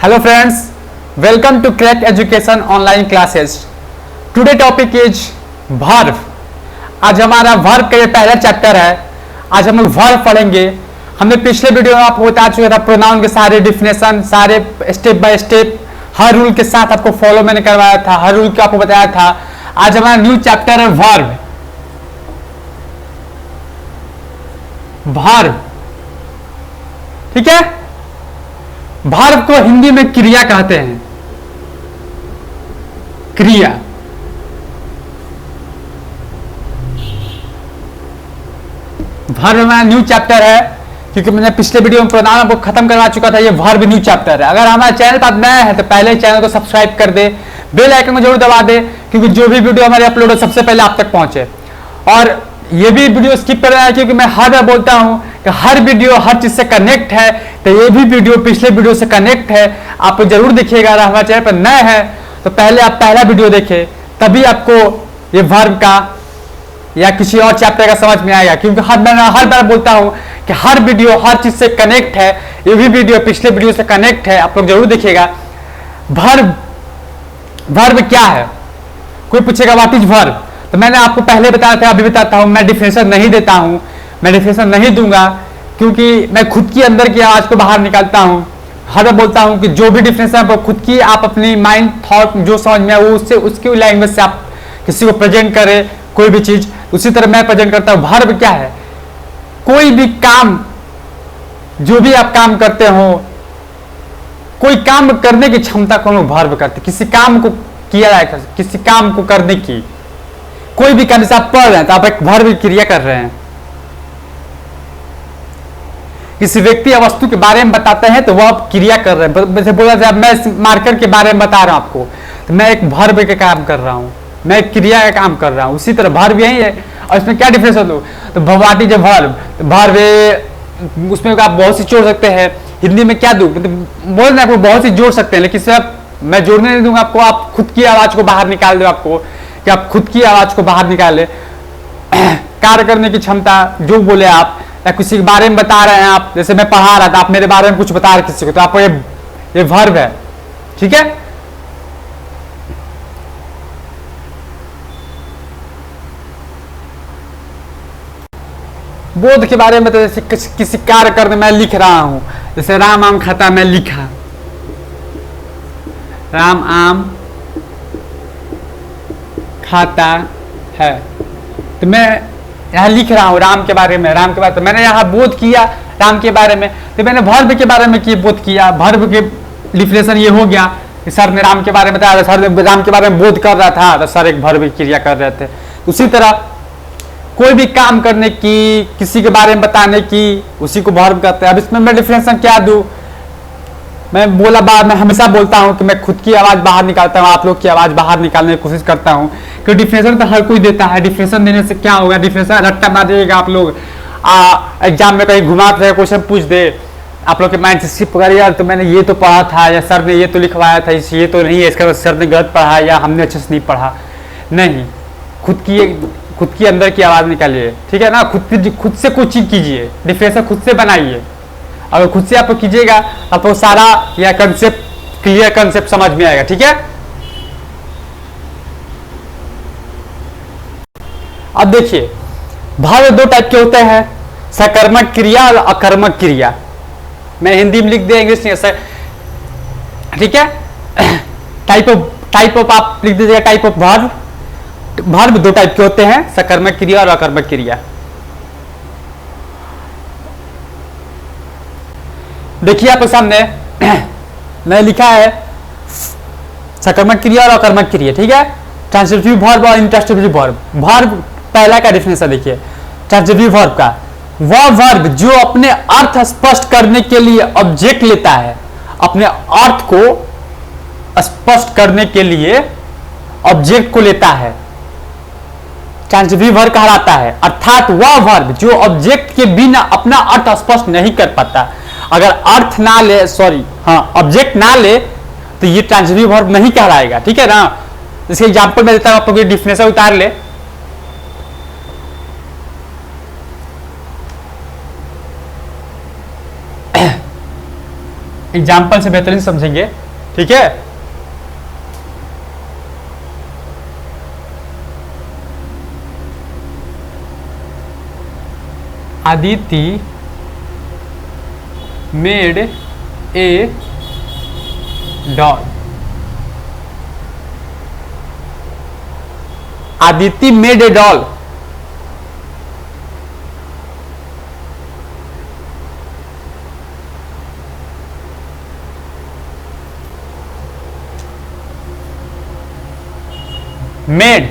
Hello friends, welcome to Crack Education online classes. Today topic is verb. आज हमारा verb का ये पहला चैप्टर है. आज हम लोग verb पढ़ेंगे. हमने पिछले वीडियो में आपको बता चुका था प्रोनाउन के सारे डिफिनेशन, सारे step by step her rule के साथ आपको फॉलो मैंने करवाया था, हर रूल को आपको बताया था. आज हमारा न्यू चैप्टर है verb. verb, ठीक है. भार्ब को हिंदी में क्रिया कहते हैं. क्रिया. वर्ब में न्यू चैप्टर है क्योंकि मैंने पिछले वीडियो में प्रोनाउन को खत्म करवा चुका था. ये वर्ब न्यू चैप्टर है. अगर हमारे चैनल पर नया है तो पहले चैनल को सब्सक्राइब कर दे, बेल आइकन को जरूर दबा दे क्योंकि जो भी वीडियो हमारे अपलोड हो सबसे पहले आप तक पहुंचे. और ये भी वीडियो स्किप कर रहा है क्योंकि मैं हर बार बोलता हूं कि हर वीडियो हर चीज से कनेक्ट है, तो ये भी वीडियो पिछले वीडियो से कनेक्ट है. आप जरूर देखिएगा. अगर हमारे चैनल पर नए हैं तो पहले आप पहला वीडियो देखें, तभी आपको ये वर्ब का या किसी और चैप्टर का समझ में आएगा. क्योंकि मैं हर बार बोलता हूं कि हर वीडियो हर चीज से कनेक्ट है. ये भी वीडियो पिछले वीडियो से कनेक्ट है, आप लोग जरूर देखिएगा. वर्ब क्या है? कोई पूछेगा व्हाट इज वर्ब, तो मैंने आपको पहले बताया था, अभी बताता हूं. मैं डिफिनेशन नहीं देता हूं, मैं डिफिनेशन नहीं दूंगा क्योंकि मैं खुद की अंदर की आवाज को बाहर निकालता हूं. हर बार बोलता हूं कि जो भी डिफिनेशन है खुद की आप अपनी माइंड थॉट जो समझ में आए वो उससे उसकी लैंग्वेज से आप किसी को प्रेजेंट करें. कोई भी चीज उसी तरह मैं प्रेजेंट करता हूं. वर्ब क्या है? कोई भी काम, जो भी आप काम करते हो, कोई काम करने की क्षमता को हम लोग वर्ब करते. किसी काम को किया जाए, किसी काम को करने की, कोई भी काम. जैसे आप पढ़ रहे हैं तो आप एक वर्ब क्रिया कर रहे हैं. किसी व्यक्ति या वस्तु के बारे में बताते हैं तो वह आप क्रिया कर रहे हैं. जैसे बोला जाए मैं इस मार्कर के बारे में बता रहा हूं आपको, तो मैं एक वर्ब का काम कर रहा हूं, मैं एक क्रिया का काम कर रहा हूं. उसी तरह वर्ब यही है. और इसमें क्या डिफरेंस है? तो व्हाट इज अ वर्ब, तो वर्ब उसमें आप बहुत सी जोड़ सकते हैं. हिंदी में क्या दूं, बोल रहे आपको बहुत सी जोड़ सकते हैं, लेकिन सिर्फ मैं जोड़ने नहीं दूंगा आपको. आप खुद की आवाज को बाहर निकाल दो, आपको कि आप खुद की आवाज को बाहर निकाले. कार्य करने की क्षमता, जो बोले आप, या किसी के बारे में बता रहे हैं आप. जैसे मैं पढ़ा रहा था, आप मेरे बारे में कुछ बता रहे किसी को, तो आपको ये वर्ब है. ठीक है. बोध के बारे में, तो जैसे किसी कार्य करने मैं लिख रहा हूं. जैसे राम आम खाता, मैं लिखा राम आम खाता है, तो मैं यहाँ लिख रहा हूँ राम के बारे में. राम के बारे में तो मैंने यहाँ बोध किया राम के बारे में, तो मैंने वर्ब के बारे में बोध किया. वर्ब के डिफिनेशन ये हो गया कि सर ने राम के बारे में बताया, सर ने राम के बारे में बोध कर रहा था, तो सर एक वर्ब की क्रिया कर रहे थे. उसी तरह कोई भी काम करने की, किसी के बारे में बताने की, उसी को वर्ब कहते हैं. अब इसमें मैं डिफिनेशन क्या दूं? मैं हमेशा बोलता हूं कि मैं खुद की आवाज बाहर निकालता हूं, आप लोग की आवाज बाहर निकालने की कोशिश करता हूं. क्योंकि डिफिनेशन तो हर कोई देता है. डिफिनेशन देने से क्या होगा? डिफिनेशन रट्टा मार देगा. आप लोग एग्जाम में कहीं घुमा रहे क्वेश्चन पूछ दे, आप लोग के माइंड से स्किप कर, यार तो मैंने ये तो पढ़ा था, या सर ने ये तो लिखवाया था, ये तो नहीं है, इसका सर ने गलत पढ़ा या हमने अच्छे से नहीं पढ़ा. नहीं, खुद की अंदर की आवाज निकालिए. ठीक है ना. खुद से कुछ चीज कीजिए. डिफिनेशन खुद से बनाइए. अगर खुद से आप कीजिएगा आपको सारा या कंसेप्ट क्लियर कंसेप्ट समझ में आएगा. ठीक है. अब देखिए, वर्ब दो टाइप के होते हैं, सकर्मक क्रिया और अकर्मक क्रिया. मैं हिंदी में लिख दिया, इंग्लिश नहीं है. ठीक है. टाइप ऑफ आप लिख दीजिएगा. Type of verb. वर्ब दो टाइप के होते हैं, सकर्मक क्रिया और अकर्मक क्रिया. देखिए आपके सामने मैं लिखा है सकर्मक क्रिया और अकर्मक क्रिया. ठीक है. ट्रांसिटिव वर्ब और इंट्रांसिटिव वर्ब. वर्ब पहला का डिफिनेशन देखिए ट्रांसिटिव वर्ब का. वह वर्ब जो अपने अर्थ स्पष्ट करने के लिए ऑब्जेक्ट लेता है, अपने अर्थ को स्पष्ट करने के लिए ऑब्जेक्ट को लेता है, ट्रांसिटिव वर्ब कहलाता है. अर्थात वह वर्ब जो ऑब्जेक्ट के बिना अपना अर्थ स्पष्ट नहीं कर पाता. अगर अर्थ ना ले, ऑब्जेक्ट ना ले, तो ये ट्रांसिटिव वर्ब नहीं कहलाएगा. ठीक है ना. इसके एग्जांपल मैं देता हूं, आप लोग डिफिनेशन उतार ले. एग्जाम्पल से बेहतरीन समझेंगे, ठीक है। Aditi made a doll. Aditi made a doll. Made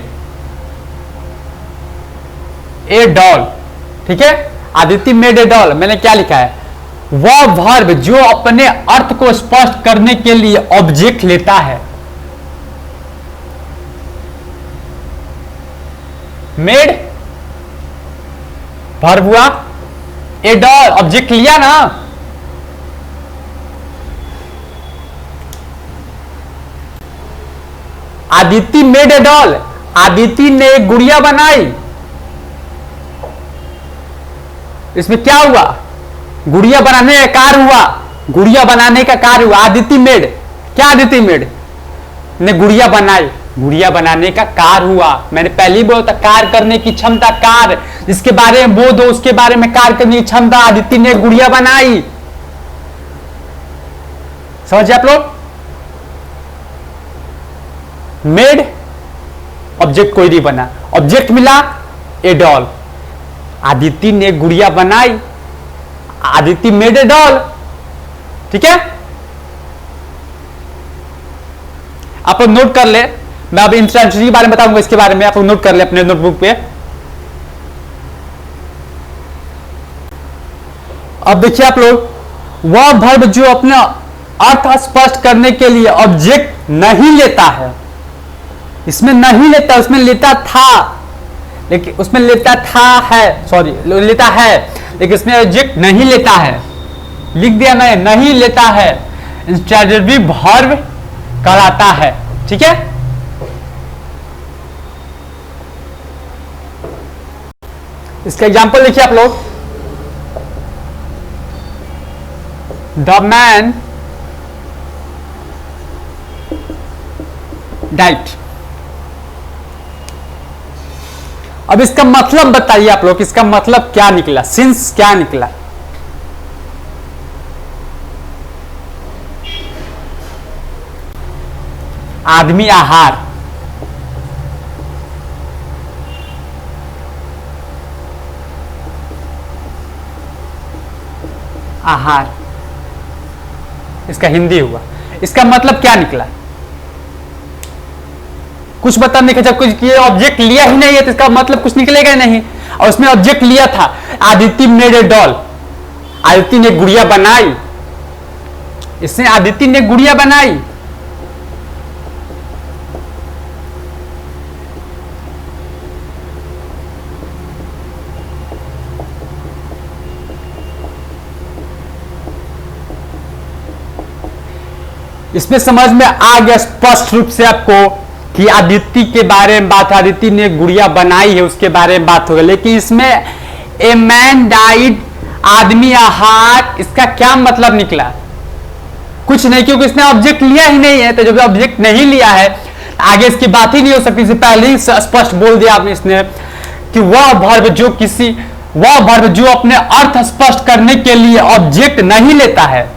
a doll, ठीक है। आदिति मेड ए डॉल, मैंने क्या लिखा है, वह वर्ब जो अपने अर्थ को स्पष्ट करने के लिए ऑब्जेक्ट लेता है। मेड वर्ब हुआ, ए डॉल ऑब्जेक्ट लिया ना। Aditi made a doll, Aditi ने एक गुड़िया बनाई। इसमें क्या हुआ, गुड़िया बनाने का कार्य हुआ, गुड़िया बनाने का कार्य हुआ। आदिति मेड, क्या आदिति मेड ने गुड़िया बनाई, गुड़िया बनाने का कार्य हुआ। मैंने पहले ही बोला था कार्य करने की क्षमता, कार्य जिसके बारे में बोध हो उसके बारे में कार्य करने की क्षमता। आदिति ने गुड़िया बनाई, समझे आप लोग। मेड ऑब्जेक्ट कोई नहीं बना, ऑब्जेक्ट मिला ए डॉल। आदिति ने गुड़िया बनाई, आदिति मेड ए डॉल, ठीक है। आप नोट कर ले, मैं अब इंट्रोडक्शन के बारे में बताऊंगा, इसके बारे में आप नोट कर ले अपने नोटबुक पे। अब देखिए आप लोग, वह वर्ब जो अपना अर्थ स्पष्ट करने के लिए ऑब्जेक्ट नहीं लेता है। इसमें नहीं लेता, उसमें लेता था, लेकिन उसमें लेता था है, सॉरी लेता है, लेकिन इसमें ऑब्जेक्ट नहीं लेता है। लिख दिया मैं, नहीं लेता है, इंस्ट्रैक्टिव वर्ब कहलाता है, ठीक है। इसका एग्जांपल देखिए आप लोग, द मैन डाइट। अब इसका मतलब बताइए आप लोग, इसका मतलब क्या निकला, सिंस क्या निकला। आदमी आहार, आहार इसका हिंदी हुआ। इसका मतलब क्या निकला, कुछ बता नहीं, जब कुछ ये ऑब्जेक्ट लिया ही नहीं है तो इसका मतलब कुछ निकलेगा नहीं। और उसमें ऑब्जेक्ट लिया था, Aditi made a doll, Aditi ने गुड़िया बनाई। इसने आदिति ने गुड़िया बनाई, इसमें समझ में आ गया स्पष्ट रूप से आपको कि आदिति के बारे में बात, आदिति ने गुड़िया बनाई है उसके बारे में बात होगा। लेकिन इसमें ए मैन डाइड, आदमी आहार, इसका क्या मतलब निकला, कुछ नहीं, क्योंकि इसने ऑब्जेक्ट लिया ही नहीं है। तो जब ऑब्जेक्ट नहीं लिया है आगे इसकी बात ही नहीं हो सकती। पहले ही स्पष्ट बोल दिया आपने इसने कि वह वर्ब जो अपने अर्थ स्पष्ट करने के लिए ऑब्जेक्ट नहीं लेता है।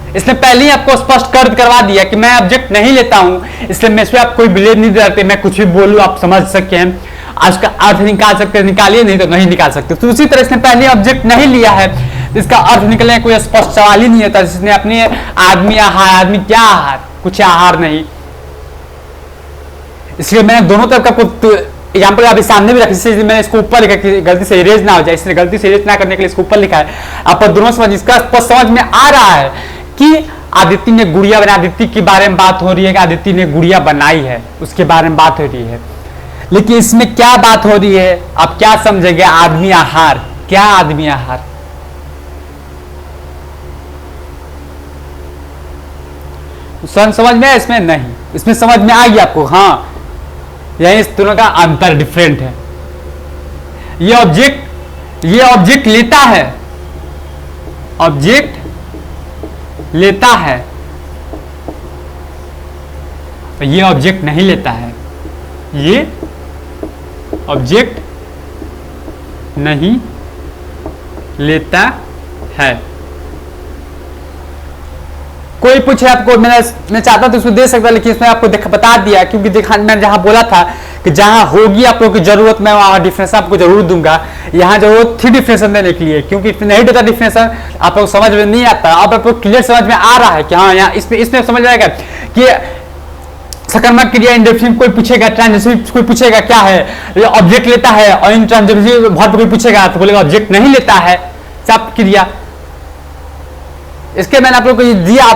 इसने पहले ही आपको स्पष्ट करवा दिया कि मैं ऑब्जेक्ट नहीं लेता हूं, इसलिए मैं इसमें आप कोई बिलीव नहीं करते, मैं कुछ भी बोलूं आप समझ सकते हैं, आज का अर्थ निकाल सकते हैं, निकालिए, नहीं तो नहीं निकाल सकते। तो उसी तरह इसने पहले ऑब्जेक्ट नहीं लिया है, इसका अर्थ निकलने कोई स्पष्ट सवाल ही नहीं होता। इसने अपने आदमी आहार, आदमी क्या आहार, कुछ आहार नहीं। इसलिए मैंने दोनों तरफ का एग्जाम्पल अभी सामने भी रखा, मैंने इसको ऊपर लिखा कि गलती से इरेज ना हो जाए, इसलिए गलती से इरेज ना करने के लिए इसको ऊपर लिखा है। आप दोनों समझ, इसका स्पष्ट समझ में आ रहा है कि आदिति ने गुड़िया बनाई, आदिति के बारे में बात हो रही है कि आदिति ने गुड़िया बनाई है, उसके बारे में बात हो रही है। लेकिन इसमें क्या बात हो रही है, आप क्या समझेंगे, आदमी आहार, क्या आदमी आहार, समझ में है, इसमें नहीं, इसमें समझ में आ गया आपको। हाँ, यही इस दोनों का अंतर डिफरेंट है। ये ऑब्जेक्ट लेता है, ऑब्जेक्ट लेता है, ये ऑब्जेक्ट नहीं लेता है, ये ऑब्जेक्ट नहीं लेता है। कोई पूछे आपको, मैं चाहता तो उसको दे सकता, लेकिन इसमें आपको बता दिया, क्योंकि देखा मैंने जहां बोला था कि जहां होगी आप लोगों की जरूरत मैं वहां डिफिनेशन आपको जरूर दूंगा। यहाँ जरूरत थी डिफिनेशन देने के लिए, क्योंकि नहीं देता डिफिनेशन आप लोग समझ में नहीं आता। अब आपको क्लियर समझ में आ रहा है कि हाँ यहाँ इसमें समझ में आएगा कि सकर्मक क्रिया इंडेफिनिट कोई पूछेगा, ट्रांजिटिव कोई पूछेगा क्या है, ऑब्जेक्ट लेता है, और इंट्रांजिटिव वर्ब कोई पूछेगा तो बोलेगा ऑब्जेक्ट नहीं लेता है, सब क्रिया। इसके मैंने आप लोग को दिया,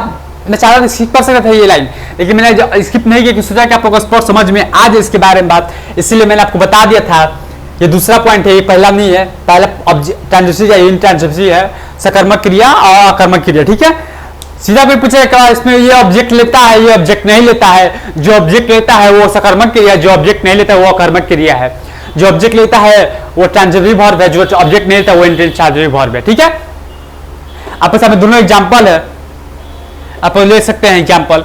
मैं चाह रहा था स्किप कर सकता था ये लाइन, लेकिन मैंने स्किप नहीं किया कि सोचा कि आप लोगों को स्पॉट समझ में आ जाए इसके बारे में बात, इसीलिए मैंने आपको बता दिया था। ये दूसरा पॉइंट है, ये पहला नहीं है। पहला ट्रांजिटिव या इंट्रांजिटिव है, सकर्मक क्रिया और अकर्मक क्रिया, ठीक है। सीधा कोई पूछेगा इसमें ये ऑब्जेक्ट लेता है, ये ऑब्जेक्ट नहीं लेता है। जो ऑब्जेक्ट लेता है वो सकर्मक क्रिया, जो ऑब्जेक्ट नहीं लेता है वो अकर्मक क्रिया है। जो ऑब्जेक्ट लेता है वो ट्रांजिटिव वर्ब है, जो ऑब्जेक्ट नहीं लेता वो इंट्रांजिटिव वर्ब है, ठीक है। आपके सामने दोनों एग्जांपल है, आप ले सकते हैं एग्जांपल।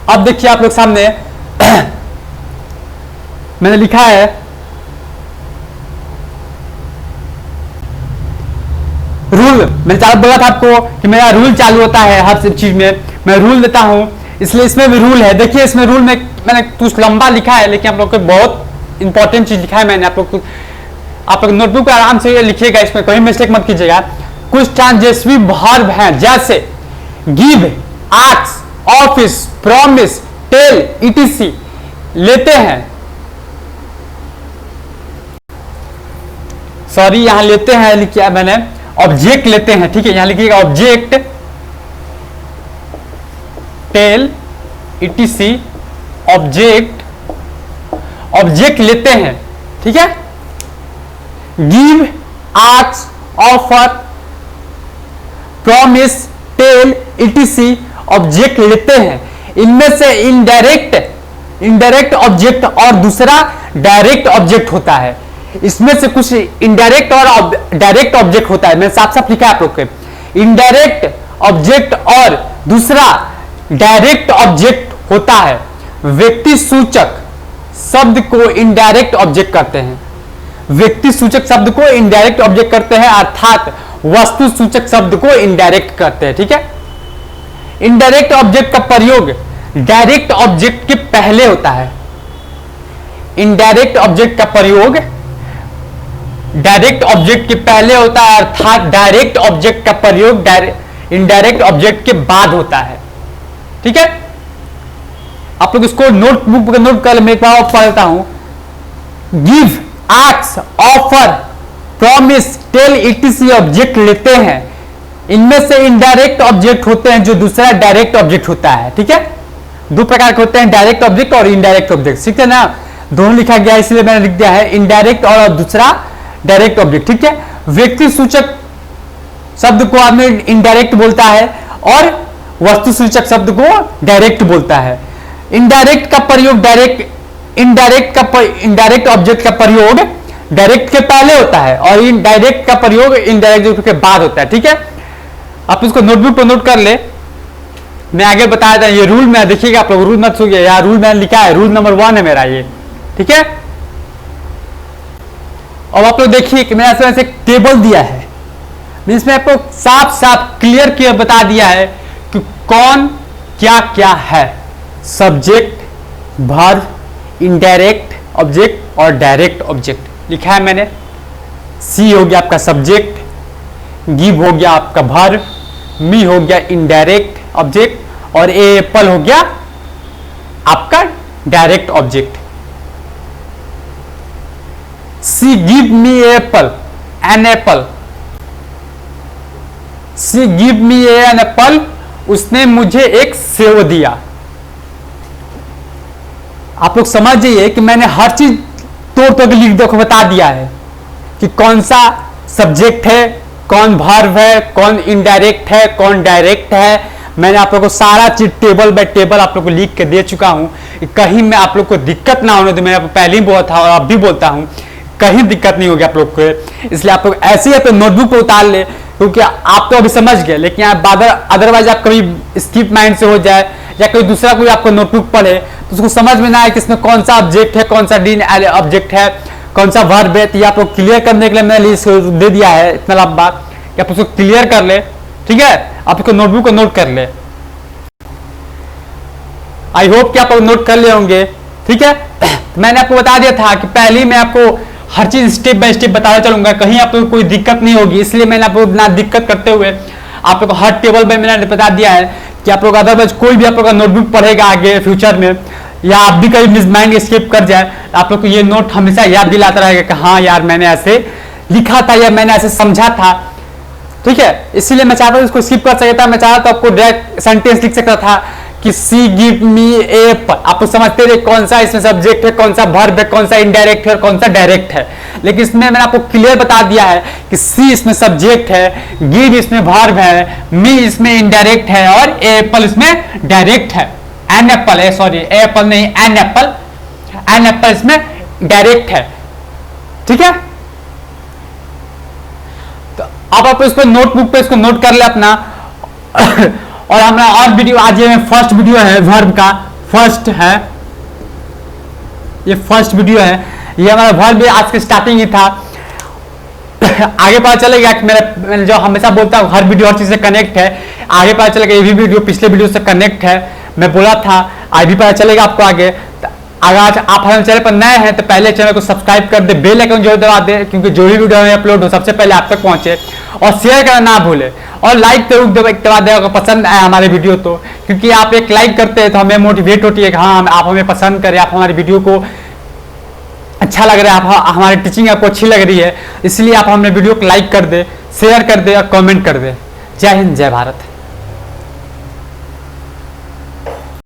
अब देखिए आप लोग सामने मैंने लिखा है रूल। मैंने चालू बोला था आपको कि मेरा रूल चालू होता है हर चीज में, मैं रूल देता हूं, इसलिए इसमें भी रूल है। देखिए इसमें रूल में मैंने कुछ लंबा लिखा है, लेकिन आप लोग को बहुत इंपॉर्टेंट चीज लिखा है मैंने। आप लोग नोटबुक पर आराम से लिखिएगा, इसमें कोई मिस्टेक मत कीजिएगा। कुछ ट्रांजिटिव वर्ब हैं जैसे give, ask, office, promise, tell, etc लेते हैं, सॉरी यहां लेते हैं लिखा मैंने, ऑब्जेक्ट लेते हैं, ठीक है। यहां लिखिएगा ऑब्जेक्ट, टेल, etc ऑब्जेक्ट लेते हैं, ठीक है। Give, ask, offer, promise, tell, etc object लेते हैं। इनमें से इनडायरेक्ट ऑब्जेक्ट और दूसरा डायरेक्ट ऑब्जेक्ट होता है। इसमें से कुछ इनडायरेक्ट और डायरेक्ट ऑब्जेक्ट होता है, मैंने साफ साफ लिखा है आप लोग के। इनडायरेक्ट ऑब्जेक्ट और दूसरा डायरेक्ट ऑब्जेक्ट होता है। व्यक्ति सूचक शब्द को इनडायरेक्ट ऑब्जेक्ट करते हैं, व्यक्ति सूचक शब्द को इनडायरेक्ट ऑब्जेक्ट करते हैं, अर्थात वस्तु सूचक शब्द को इनडायरेक्ट करते हैं, ठीक है। इनडायरेक्ट ऑब्जेक्ट का प्रयोग डायरेक्ट ऑब्जेक्ट के पहले होता है। इनडायरेक्ट ऑब्जेक्ट का प्रयोग डायरेक्ट ऑब्जेक्ट के पहले होता है, अर्थात डायरेक्ट ऑब्जेक्ट का प्रयोग इनडायरेक्ट ऑब्जेक्ट के बाद होता है, ठीक है। आप लोग इसको नोटबुक पर नोट कर, मैं एक बार पढ़ता हूं। Give, ask, offer, promise, tell, etc object लेते हैं। इनमें से इनडायरेक्ट ऑब्जेक्ट होते हैं जो दूसरा डायरेक्ट ऑब्जेक्ट होता है, ठीक है। दो प्रकार के होते हैं, डायरेक्ट ऑब्जेक्ट और इनडायरेक्ट ऑब्जेक्ट, ठीक है ना। दोनों लिखा गया इसलिए मैंने लिख दिया है इनडायरेक्ट और दूसरा डायरेक्ट ऑब्जेक्ट, ठीक है। व्यक्ति सूचक शब्द को आपने इनडायरेक्ट बोलता है और वस्तु सूचक शब्द को डायरेक्ट बोलता है। इनडायरेक्ट का प्रयोग इनडायरेक्ट ऑब्जेक्ट का प्रयोग डायरेक्ट के पहले होता है और इनडायरेक्ट का प्रयोग इनडायरेक्ट के बाद होता है, ठीक है। आप इसको नोटबुक पर नोट कर ले, मैं आगे बताया था। ये रूल में देखिएगा आप लोग, रूल मत सुनिए, यार रूल मैंने लिखा है, रूल नंबर 1 है मेरा ये, ठीक है। और आप लोग देखिए कि मैंने ऐसे टेबल दिया है, इसमें आपको साफ साफ क्लियर किया बता दिया है कि कौन क्या क्या है। सब्जेक्ट, वर्ब, इनडायरेक्ट ऑब्जेक्ट और डायरेक्ट ऑब्जेक्ट लिखा है मैंने। सी हो गया आपका सब्जेक्ट, गिव हो गया आपका वर्ब, मी हो गया इनडायरेक्ट ऑब्जेक्ट और ए एप्पल हो गया आपका direct object. See give me apple, an apple. See give me an apple, उसने मुझे एक सेव दिया। आप लोग समझ जाइए कि मैंने हर चीज तोड़ तोड़ के लिख दो बता दिया है कि कौन सा सब्जेक्ट है, कौन वर्ब है, कौन इनडायरेक्ट है, कौन डायरेक्ट है। मैंने आप लोग को सारा चीज टेबल बाय टेबल आप लोग को लिख के दे चुका हूं। कहीं में आप लोग को दिक्कत ना होने तो, मैंने पहले ही बोला था और अब भी बोलता हूं, कहीं दिक्कत नहीं होगी आप लोग को। इसलिए आप लोग ऐसे ही अपने नोटबुक पे उतार ले, क्योंकि आप तो अभी समझ गए, लेकिन आप अदरवाइज आप कभी स्किप माइंड से हो जाए या कोई दूसरा कोई आपको नोटबुक पढ़े तो उसको समझ में ना आए कि इसमें कौन सा ऑब्जेक्ट है, कौन सा डीन ऑब्जेक्ट है, कौन सा वर्ब है। तो ये आप लोग क्लियर करने के लिए मैंने लिस्ट दे दिया है इतना लंबा कि आप उसको क्लियर कर ले, ठीक है। आप उसको नोटबुक को नोट कर ले। आई होप कि आप लोग नोट कर ले होंगे, ठीक है। मैंने आपको बता दिया था कि पहले ही मैं आपको हर चीज स्टेप बाय स्टेप बताता चलूंगा, कहीं आप लोग को कोई दिक्कत नहीं होगी। इसलिए मैंने आपको ना दिक्कत करते हुए आप लोग को हर टेबल में मैंने बता दिया है कि आप लोग अदरवाइज कोई भी आप लोग का नोटबुक पढ़ेगा आगे फ्यूचर में, या आप भी कहीं मिस माइंड स्किप कर जाए, आप लोग को ये नोट हमेशा याद दिलाता रहेगा कि हाँ यार मैंने ऐसे लिखा था या मैंने ऐसे समझा था, ठीक है। इसीलिए मैं चाहता हूँ इसको स्किप कर सकता था। मैं चाहता था आपको डायरेक्ट सेंटेंस लिख सकता था कि सी गिव मी एप्पल, आप समझते रहे कौन सा इसमें सब्जेक्ट है, कौन सा वर्ब है, कौन सा इनडायरेक्ट है और कौन सा डायरेक्ट है। लेकिन इसमें मैंने आपको क्लियर बता दिया है कि सी इसमें सब्जेक्ट है, गिव इसमें वर्ब है, मी इसमें इनडायरेक्ट है और एप्पल इसमें डायरेक्ट है। एन एप्पल है, सॉरी एप्पल नहीं, एन एप्पल इसमें डायरेक्ट है, ठीक है। तो अब आप इसको नोटबुक पे इसको नोट कर ले अपना। और हमारा और वीडियो आज ये फर्स्ट वीडियो है वर्ब का, फर्स्ट है ये फर्स्ट वीडियो है, ये हमारा वर्ब आज के स्टार्टिंग ही था। आगे पता चलेगा कि मैंने जो हमेशा बोलता हूँ हर वीडियो हर चीज से कनेक्ट है, आगे पता चलेगा ये भी वीडियो पिछले वीडियो से कनेक्ट है। मैं बोला था आज भी पता चलेगा आपको आगे। अगर आज आप हमारे चैनल पर नए हैं तो पहले चैनल को सब्सक्राइब कर दे, बेल आइकन जरूर दबा दे, क्योंकि जो भी वीडियो अपलोड हो सबसे पहले आप तक पहुंचे। और शेयर करना ना भूले और लाइक जरूर दबा दे अगर पसंद आया हमारे वीडियो तो, क्योंकि आप एक लाइक करते हैं तो हमें मोटिवेट होती है कि हाँ आप हमें पसंद करें, आप हमारी वीडियो को अच्छा लग रहा है, आप हमारी टीचिंग आपको अच्छी लग रही है। इसलिए आप हमारे वीडियो को लाइक कर दे, शेयर कर दे और कमेंट कर दे। जय हिंद, जय भारत।